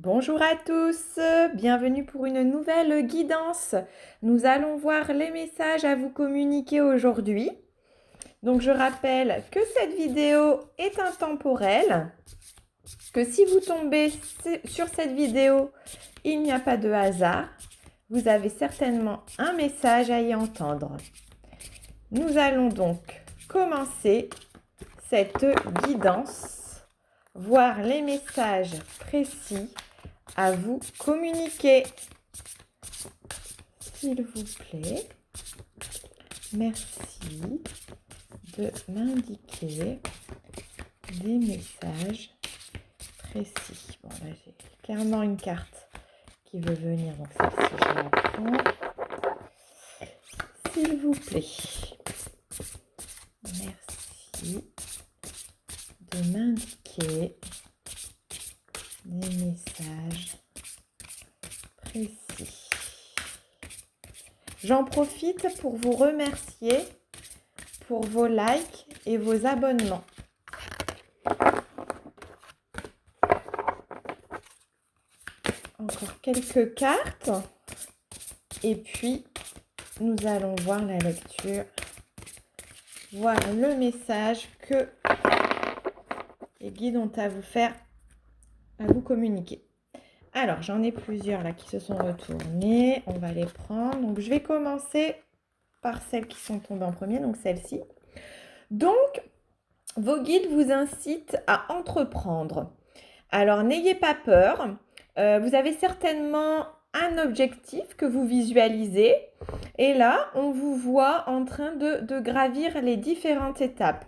Bonjour à tous, bienvenue pour une nouvelle guidance. Nous allons voir les messages à vous communiquer aujourd'hui. Donc je rappelle que cette vidéo est intemporelle, que si vous tombez sur cette vidéo, il n'y a pas de hasard. Vous avez certainement un message à y entendre. Nous allons donc commencer cette guidance, voir les messages précis à vous communiquer. S'il vous plaît, merci de m'indiquer des messages précis. Bon, là, j'ai clairement une carte qui veut venir, donc celle-ci, je la prends. S'il vous plaît, merci de m'indiquer des messages précis. J'en profite pour vous remercier pour vos likes et vos abonnements. Encore quelques cartes. Et puis, nous allons voir la lecture, voir le message que les guides ont à vous communiquer. Alors, j'en ai plusieurs là qui se sont retournés. On va les prendre. Donc, je vais commencer par celles qui sont tombées en premier, donc celle-ci. Donc, vos guides vous incitent à entreprendre. Alors, n'ayez pas peur. Vous avez certainement un objectif que vous visualisez. Et là, on vous voit en train de gravir les différentes étapes.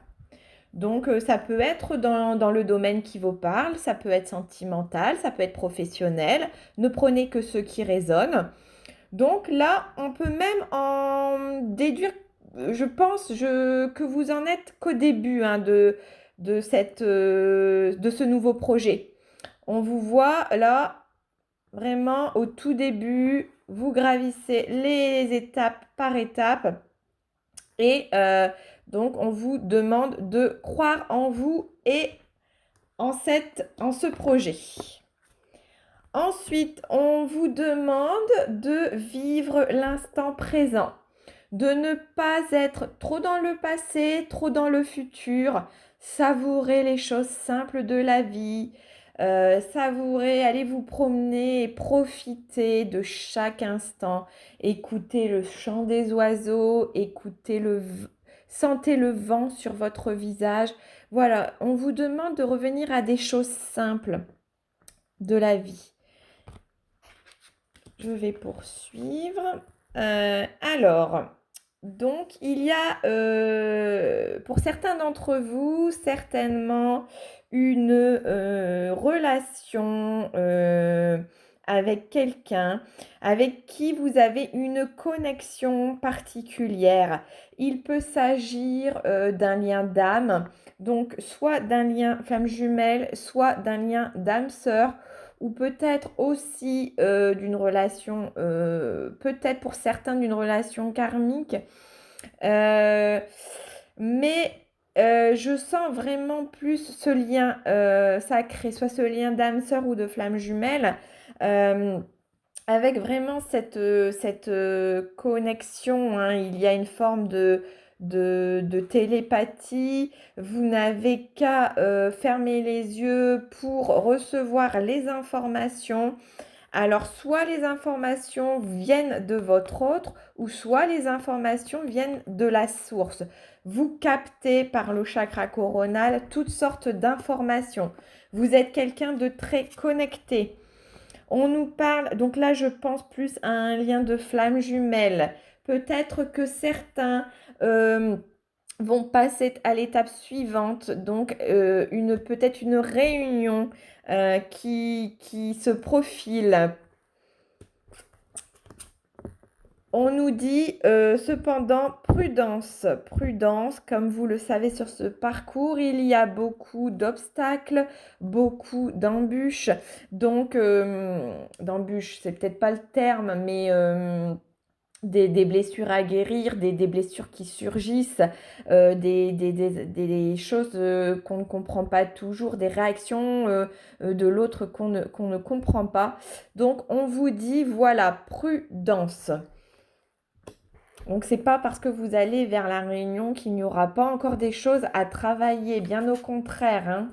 Donc, ça peut être dans le domaine qui vous parle, ça peut être sentimental, ça peut être professionnel. Ne prenez que ce qui résonne. Donc là, on peut même en déduire, je pense que vous en êtes qu'au début de ce nouveau projet. On vous voit là, vraiment au tout début, vous gravissez les étapes par étape. Et donc, on vous demande de croire en vous et en ce projet. Ensuite, on vous demande de vivre l'instant présent, de ne pas être trop dans le passé, trop dans le futur, savourer les choses simples de la vie, savourer, aller vous promener et profiter de chaque instant, écouter le chant des oiseaux, sentez le vent sur votre visage. Voilà, on vous demande de revenir à des choses simples de la vie. Je vais poursuivre. Alors, donc, il y a pour certains d'entre vous certainement une relation avec quelqu'un avec qui vous avez une connexion particulière. Il peut s'agir d'un lien d'âme, donc soit d'un lien flamme jumelle, soit d'un lien d'âme-sœur, ou peut-être aussi d'une relation, peut-être pour certains d'une relation karmique. Mais je sens vraiment plus ce lien sacré, soit ce lien d'âme sœur ou de flamme jumelle, avec vraiment cette connexion. Il y a une forme de télépathie. Vous n'avez qu'à fermer les yeux pour recevoir les informations. Alors, soit les informations viennent de votre autre, ou soit les informations viennent de la source. Vous captez par le chakra coronal toutes sortes d'informations. Vous êtes quelqu'un de très connecté. On nous parle, donc là je pense plus à un lien de flamme jumelle. Peut-être que certains vont passer à l'étape suivante, donc peut-être une réunion qui se profile. On nous dit cependant prudence, prudence, comme vous le savez sur ce parcours, il y a beaucoup d'obstacles, beaucoup d'embûches. Donc, d'embûches, c'est peut-être pas le terme, mais des blessures à guérir, des blessures qui surgissent, des choses qu'on ne comprend pas toujours, des réactions de l'autre qu'on ne comprend pas. Donc, on vous dit, voilà, prudence. Donc, c'est pas parce que vous allez vers la réunion qu'il n'y aura pas encore des choses à travailler, bien au contraire, hein.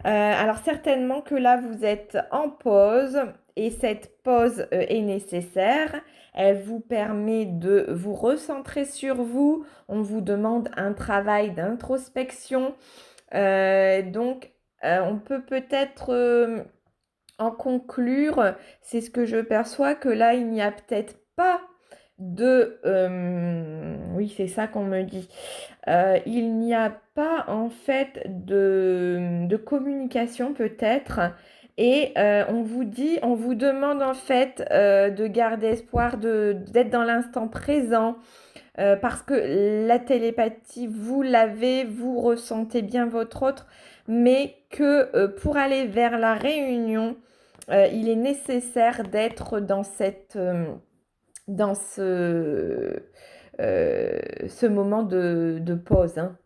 Alors certainement que là, vous êtes en pause et cette pause est nécessaire. Elle vous permet de vous recentrer sur vous. On vous demande un travail d'introspection. Donc, on peut peut-être en conclure, c'est ce que je perçois, que là, il n'y a peut-être pas oui, c'est ça qu'on me dit. Il n'y a pas en fait de communication peut-être. Et on vous dit, on vous demande en fait de garder espoir, d'être dans l'instant présent. Parce que la télépathie, vous l'avez, vous ressentez bien votre autre, mais que pour aller vers la réunion, il est nécessaire d'être dans ce moment de pause, hein.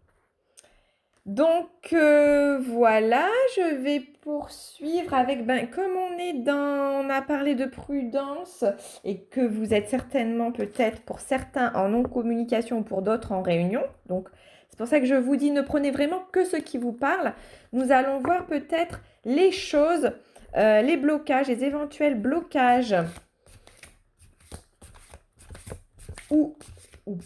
Donc voilà, je vais poursuivre avec, comme on a parlé de prudence et que vous êtes certainement peut-être pour certains en non-communication, pour d'autres en réunion. Donc c'est pour ça que je vous dis, ne prenez vraiment que ce qui vous parle. Nous allons voir peut-être les choses, les blocages, les éventuels blocages ou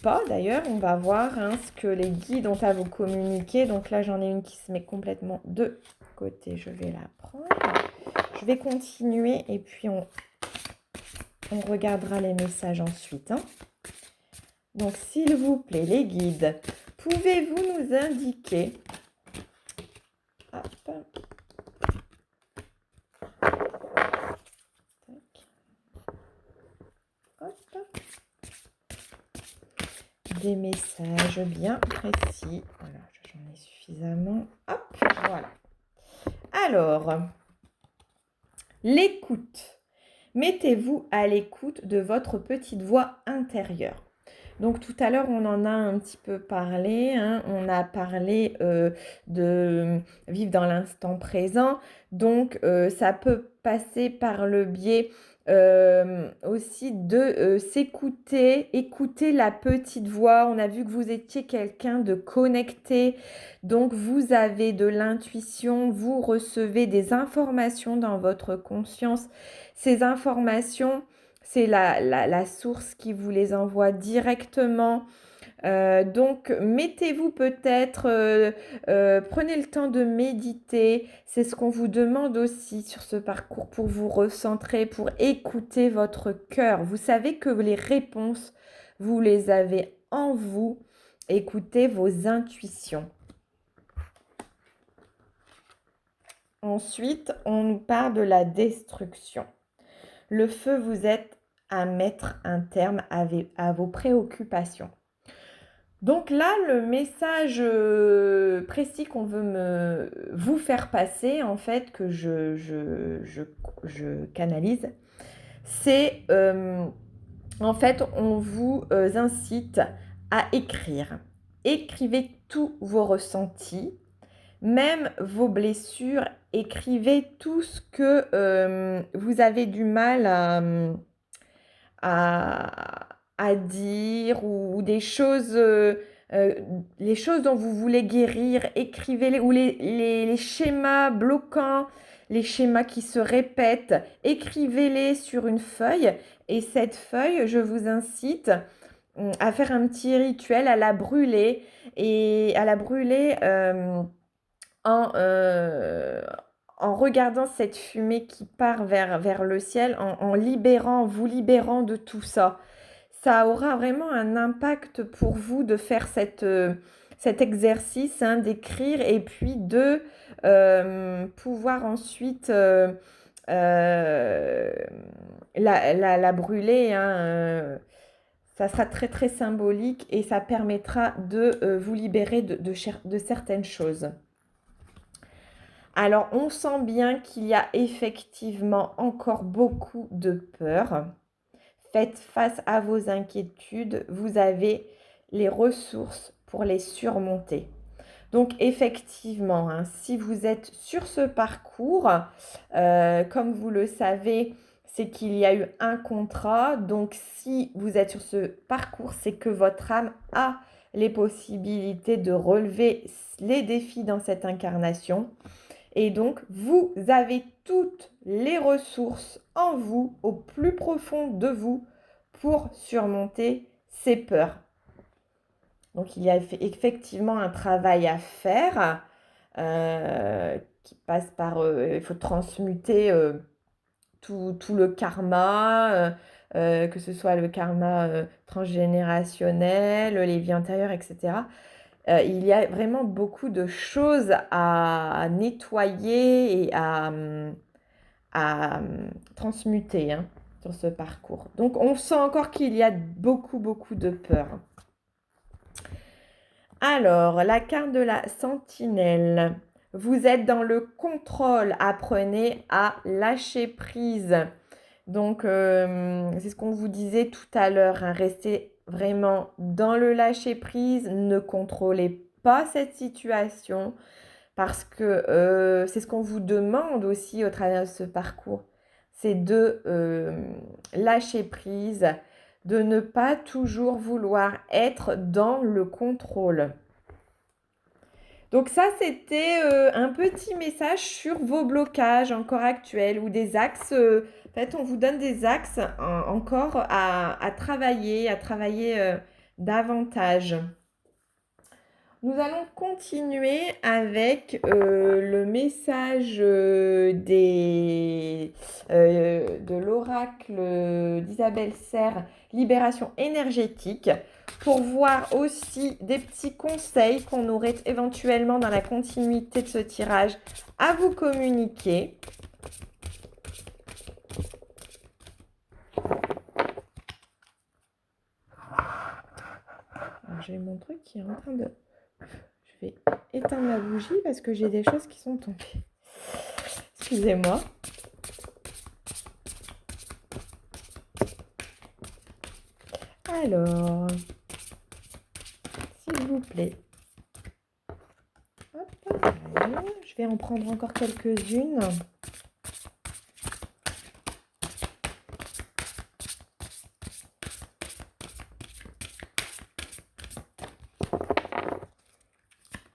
pas d'ailleurs, on va voir hein, ce que les guides ont à vous communiquer. Donc là, j'en ai une qui se met complètement de côté. Je vais la prendre. Je vais continuer et puis on regardera les messages ensuite, hein. Donc, s'il vous plaît, les guides, pouvez-vous nous indiquer... Hop. Hop. Des messages bien précis. Voilà, j'en ai suffisamment. Hop, voilà. Alors, l'écoute. Mettez-vous à l'écoute de votre petite voix intérieure. Donc tout à l'heure, on en a un petit peu parlé, hein. On a parlé de vivre dans l'instant présent. Donc ça peut passer par le biais aussi de s'écouter, écouter la petite voix. On a vu que vous étiez quelqu'un de connecté. Donc vous avez de l'intuition, vous recevez des informations dans votre conscience. Ces informations, c'est la source qui vous les envoie directement. Donc, mettez-vous peut-être, prenez le temps de méditer. C'est ce qu'on vous demande aussi sur ce parcours pour vous recentrer, pour écouter votre cœur. Vous savez que les réponses, vous les avez en vous. Écoutez vos intuitions. Ensuite, on nous parle de la destruction. Le feu, vous êtes à mettre un terme à vos préoccupations. Donc là, le message précis qu'on veut vous faire passer, en fait, que je canalise, c'est, en fait, on vous incite à écrire. Écrivez tous vos ressentis, même vos blessures. Écrivez tout ce que vous avez du mal à dire ou des choses, les choses dont vous voulez guérir, écrivez-les, ou les schémas bloquants, les schémas qui se répètent, écrivez-les sur une feuille. Et cette feuille, je vous incite à faire un petit rituel, à la brûler, et à la brûler en regardant cette fumée qui part vers le ciel, en vous libérant de tout ça. Ça aura vraiment un impact pour vous de faire cet exercice, hein, d'écrire et puis de pouvoir ensuite la brûler, hein, ça sera très très symbolique et ça permettra de vous libérer de certaines choses. Alors, on sent bien qu'il y a effectivement encore beaucoup de peur. faites face à vos inquiétudes, vous avez les ressources pour les surmonter. Donc effectivement, hein, si vous êtes sur ce parcours, comme vous le savez, c'est qu'il y a eu un contrat. Donc si vous êtes sur ce parcours, c'est que votre âme a les possibilités de relever les défis dans cette incarnation. Et donc, vous avez toutes les ressources en vous, au plus profond de vous, pour surmonter ces peurs. Donc, il y a effectivement un travail à faire qui passe par, il faut transmuter tout le karma, que ce soit le karma transgénérationnel, les vies antérieures, etc. Il y a vraiment beaucoup de choses à nettoyer et à transmuter hein, sur ce parcours. Donc, on sent encore qu'il y a beaucoup, beaucoup de peur. Alors, la carte de la sentinelle. Vous êtes dans le contrôle. Apprenez à lâcher prise. Donc, c'est ce qu'on vous disait tout à l'heure. Hein, restez vraiment dans le lâcher prise. Ne contrôlez pas cette situation parce que c'est ce qu'on vous demande aussi au travers de ce parcours. C'est de lâcher prise, de ne pas toujours vouloir être dans le contrôle. Donc ça, c'était un petit message sur vos blocages encore actuels ou des axes. En fait, on vous donne des axes encore à travailler davantage. Nous allons continuer avec le message de l'oracle d'Isabelle Serre, Libération énergétique, pour voir aussi des petits conseils qu'on aurait éventuellement dans la continuité de ce tirage à vous communiquer. Alors, j'ai mon truc qui est en train de... Je vais éteindre ma bougie parce que j'ai des choses qui sont tombées. Excusez-moi. Alors, s'il vous plaît. Hop, voilà. Je vais en prendre encore quelques-unes.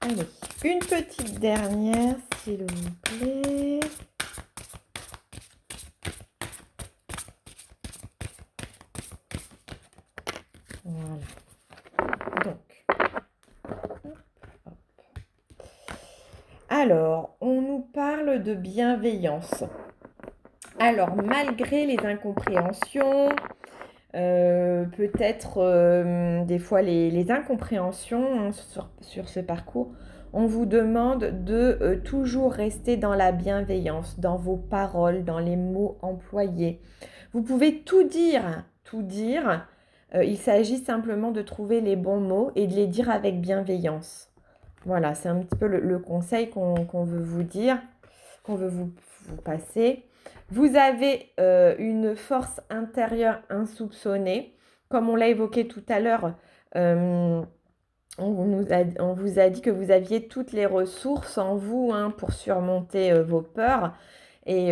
Allez, une petite dernière, s'il vous plaît. Voilà. Donc, hop, hop. Alors, on nous parle de bienveillance. Alors, malgré les incompréhensions, peut-être des fois les incompréhensions hein, sur ce parcours, on vous demande de toujours rester dans la bienveillance, dans vos paroles, dans les mots employés. Vous pouvez tout dire, tout dire. Il s'agit simplement de trouver les bons mots et de les dire avec bienveillance. Voilà, c'est un petit peu le conseil qu'on veut vous dire, qu'on veut vous passer. Vous avez une force intérieure insoupçonnée. Comme on l'a évoqué tout à l'heure, on vous a dit que vous aviez toutes les ressources en vous hein, pour surmonter vos peurs. Et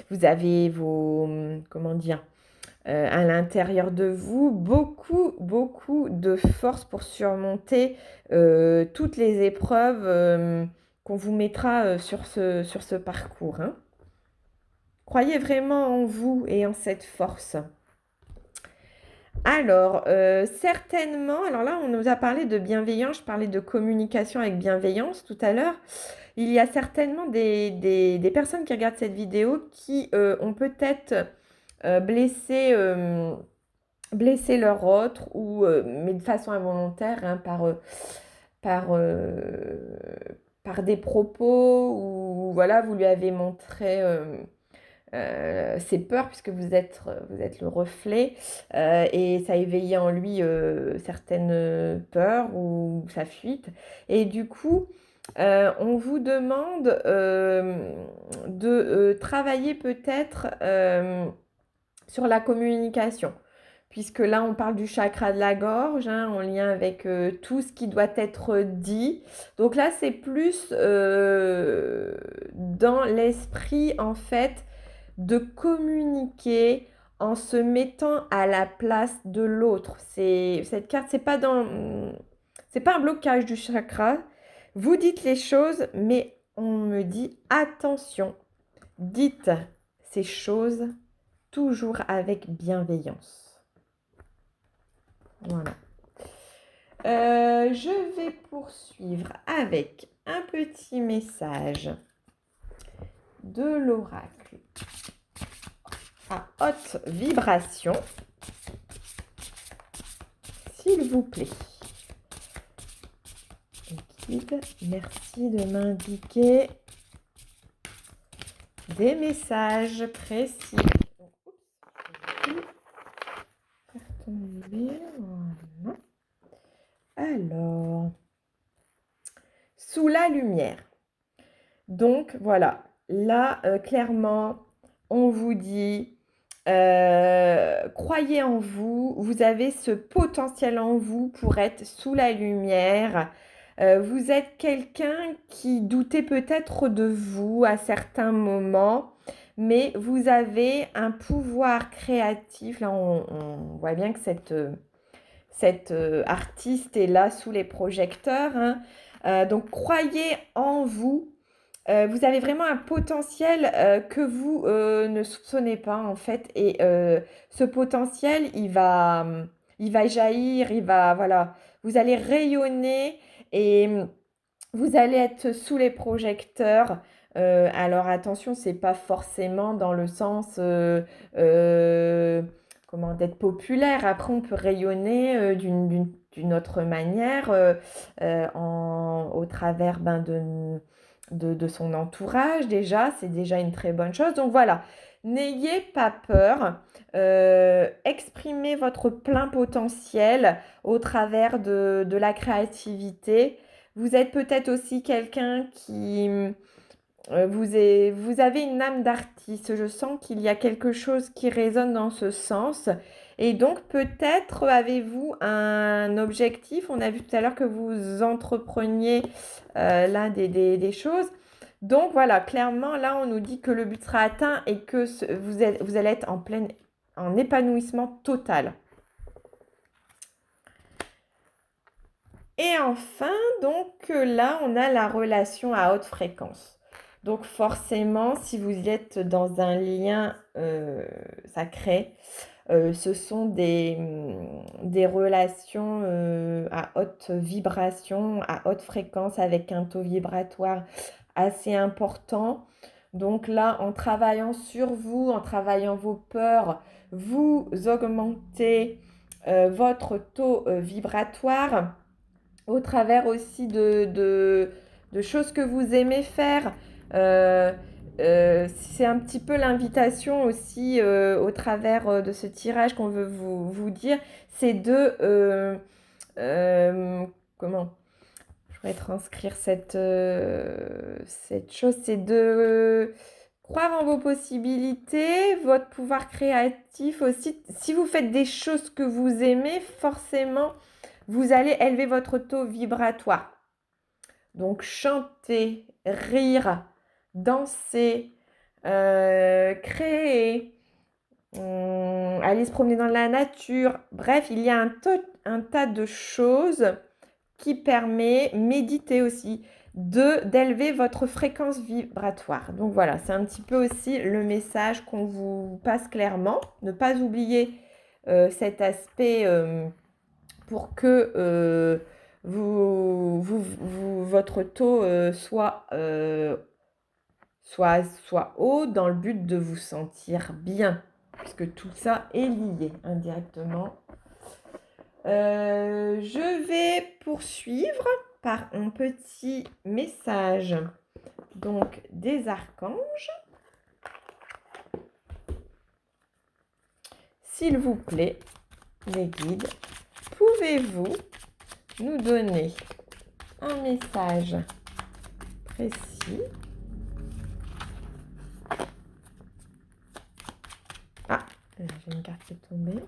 vous avez vos, comment dire, à l'intérieur de vous, beaucoup de force pour surmonter toutes les épreuves qu'on vous mettra sur ce parcours. Hein. Croyez vraiment en vous et en cette force. Alors, certainement, alors là, on nous a parlé de bienveillance, je parlais de communication avec bienveillance tout à l'heure. Il y a certainement des personnes qui regardent cette vidéo qui ont peut-être blessé leur autre, mais de façon involontaire, hein, par des propos, ou voilà, vous lui avez montré ses peurs, puisque vous êtes le reflet, et ça a éveillé en lui certaines peurs ou sa fuite. Et du coup, On vous demande de travailler peut-être sur la communication, puisque là, on parle du chakra de la gorge, hein, en lien avec tout ce qui doit être dit. Donc là, c'est plus dans l'esprit, en fait, de communiquer en se mettant à la place de l'autre. Cette carte, c'est pas un blocage du chakra. Vous dites les choses, mais on me dit attention, dites ces choses toujours avec bienveillance. Voilà. Je vais poursuivre avec un petit message de l'oracle à haute vibration, s'il vous plaît. Guide, merci de m'indiquer des messages précis. Alors, sous la lumière. Donc, voilà. Là, clairement, on vous dit, croyez en vous. Vous avez ce potentiel en vous pour être sous la lumière. Vous êtes quelqu'un qui doutait peut-être de vous à certains moments, mais vous avez un pouvoir créatif. Là, on voit bien que cette artiste est là sous les projecteurs, hein. Donc, croyez en vous. Vous avez vraiment un potentiel que vous ne soupçonnez pas, en fait. Et ce potentiel, il va jaillir, voilà. Vous allez rayonner et vous allez être sous les projecteurs. Alors attention, c'est pas forcément dans le sens d'être populaire. Après, on peut rayonner d'une autre manière au travers de son entourage déjà. C'est déjà une très bonne chose. Donc voilà, n'ayez pas peur. Exprimez votre plein potentiel au travers de la créativité. Vous êtes peut-être aussi quelqu'un qui... vous avez une âme d'artiste. Je sens qu'il y a quelque chose qui résonne dans ce sens. Et donc, peut-être avez-vous un objectif. On a vu tout à l'heure que vous entrepreniez là des choses. Donc, voilà, clairement, là, on nous dit que le but sera atteint et que vous allez être en épanouissement total. Et enfin, donc là, on a la relation à haute fréquence. Donc forcément, si vous êtes dans un lien sacré, ce sont des relations à haute vibration, à haute fréquence, avec un taux vibratoire assez important. Donc là, en travaillant sur vous, en travaillant vos peurs, vous augmentez votre taux vibratoire au travers aussi de choses que vous aimez faire. C'est un petit peu l'invitation aussi au travers de ce tirage qu'on veut vous dire, c'est comment je vais transcrire cette chose, c'est de croire en vos possibilités, votre pouvoir créatif aussi. Si vous faites des choses que vous aimez, forcément, vous allez élever votre taux vibratoire. Donc, chanter, rire, danser, créer, aller se promener dans la nature. Bref, il y a un tas de choses qui permet, méditer aussi, d'élever votre fréquence vibratoire. Donc voilà, c'est un petit peu aussi le message qu'on vous passe clairement. Ne pas oublier cet aspect pour que votre taux soit haut dans le but de vous sentir bien, puisque tout ça est lié indirectement. Je vais poursuivre par un petit message donc des archanges. S'il vous plaît, les guides, pouvez-vous nous donner un message précis. Ah, j'ai une carte qui est tombée.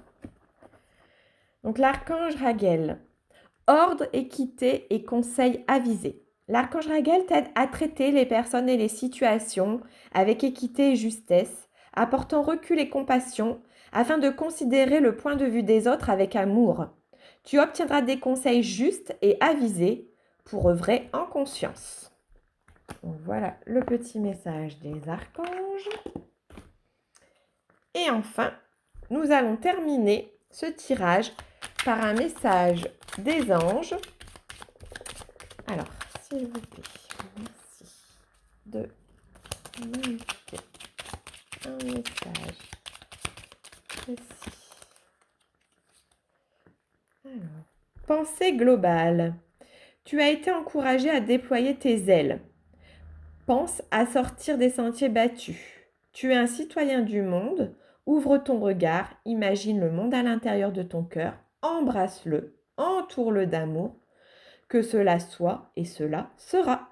Donc l'archange Raguel. Ordre, équité et conseils avisés. L'archange Raguel t'aide à traiter les personnes et les situations avec équité et justesse, apportant recul et compassion afin de considérer le point de vue des autres avec amour. Tu obtiendras des conseils justes et avisés pour œuvrer en conscience. Donc voilà le petit message des archanges. Et enfin, nous allons terminer ce tirage par un message des anges. Alors, s'il vous plaît, merci de m'indiquer un message précis. Alors, pensée globale. Tu as été encouragé à déployer tes ailes. Pense à sortir des sentiers battus. Tu es un citoyen du monde. Ouvre ton regard, imagine le monde à l'intérieur de ton cœur, embrasse-le, entoure-le d'amour. Que cela soit et cela sera.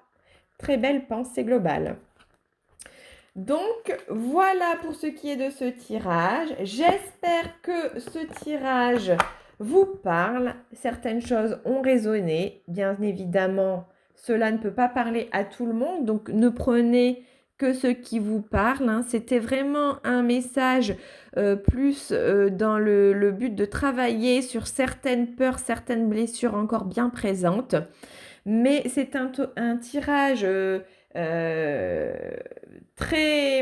Très belle pensée globale. Donc, voilà pour ce qui est de ce tirage. J'espère que ce tirage vous parle. Certaines choses ont résonné. Bien évidemment, cela ne peut pas parler à tout le monde. Donc, ne prenez que ce qui vous parle. Hein. C'était vraiment un message plus dans le but de travailler sur certaines peurs, certaines blessures encore bien présentes. Mais c'est un tirage très,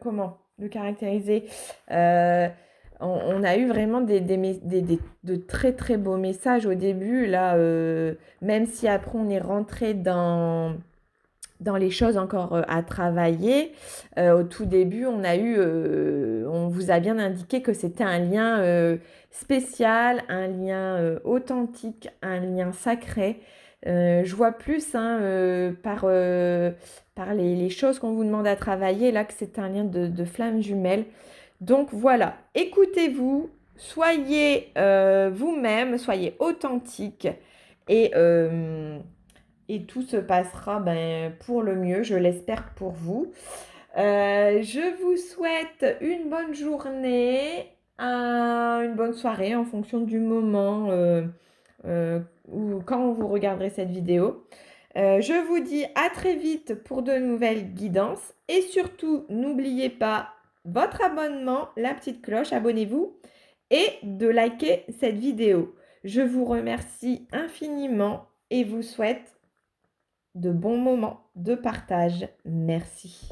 comment le caractériser on a eu vraiment de très très beaux messages au début, là, même si après on est rentré dans les choses encore à travailler. Au tout début, on vous a bien indiqué que c'était un lien spécial, un lien authentique, un lien sacré. Je vois plus par les choses qu'on vous demande à travailler, là, que c'est un lien de flammes jumelles. Donc voilà, écoutez-vous, soyez vous-même, soyez authentique et tout se passera pour le mieux, je l'espère pour vous. Je vous souhaite une bonne journée, une bonne soirée en fonction du moment ou quand vous regarderez cette vidéo. Je vous dis à très vite pour de nouvelles guidances et surtout n'oubliez pas votre abonnement, la petite cloche, abonnez-vous et de liker cette vidéo. Je vous remercie infiniment et vous souhaite de bons moments de partage. Merci.